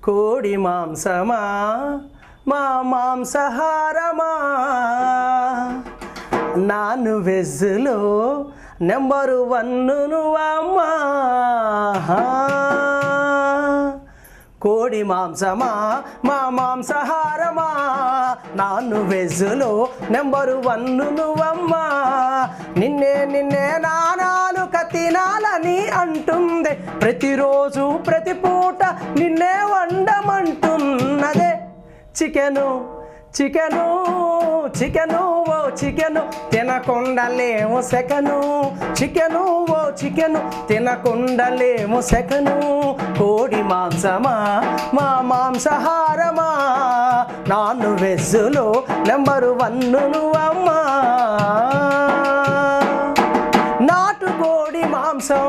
కోడి మాంసమా మా మాంసాహారమా నాన్ వెజ్లో నెంబరు 1 నువ్వమ్మా కోడి మాంసమా మా మాంసాహారమా నాన్ వెజ్లో నెంబరు 1 నువ్వమ్మా నిన్నే నానాలు తినాలని అంటుంది ప్రతిరోజు ప్రతి పూట నిన్నే వండమంటున్నదే చికెను చికెను చికెను ఓ చికెను తినకుండలేము సెకను చికెను ఓ చికెను తినకుండలేము సెకను కోడి మాంసమా మా మాంసాహారమా నాన్ వెజ్లో నెంబరు 1 నువ్వమ్మా నాటుకోడి మాంసం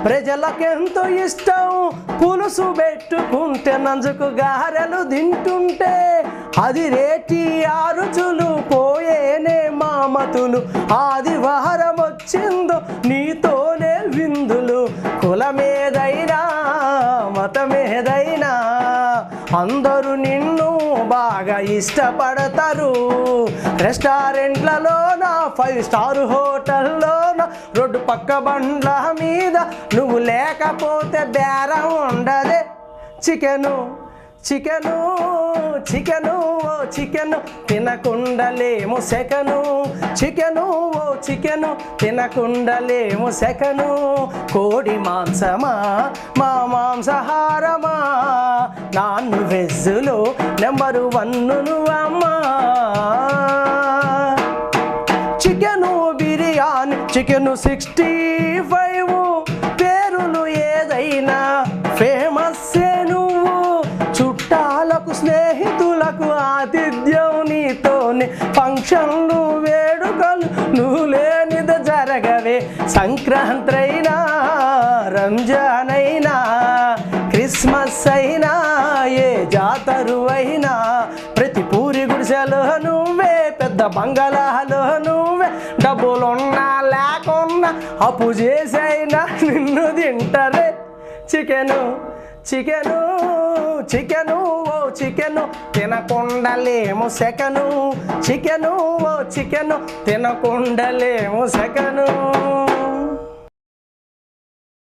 ప్రజలకెంతో ఇష్టం పులుసు పెట్టుకుంటే నంజుకు గారెలు తింటుంటే అది రేటి ఆ రుచులు పోయేనే మామతులు ఆదివారం వచ్చిందో నీతోనే విందులు కులమేదైనా మతమేదైనా అందరూ నిన్ను బాగా ఇష్టపడతారు రెస్టారెంట్లలోన 5 స్టార్ హోటల్లోన రోడ్డు పక్క బండ్ల మీద నువ్వు లేకపోతే బేరం ఉండదే చికెను చికెను చికెను ఓ చికెను తినకుండలేము సెకను చికెను ఓ చికెను తినకుండలేము సెకను కోడి మాంసమా మా మాంసాహారమా నాన్ వెజ్లో నెంబరు 1 నువ్వమ్మా చికెను బిర్యానీ చికెను 65 పేరులు ఏదైనా ఫేమస్ నువ్వు చుట్టాలకు స్నేహితులకు ఆతిథ్యం నీతోనే ఫంక్షన్లు వేడుకలు నువ్వు లేనిది జరగవే సంక్రాంతి అయినా రంజాన్ అయినా క్రిస్మస్ అయినా ఏ జాతరు అయినా ప్రతి పూరి గుడిసెలో నువ్వే పెద్ద బంగళాలో నువ్వే డబ్బులున్నా లేకున్నా అప్పు చేసైనా నిన్ను తింటారే చికెను చికెను చికెను ఓ చికెను తినకుండలేము సెకను చికెను ఓ చికెను తినకుండలేము సెకను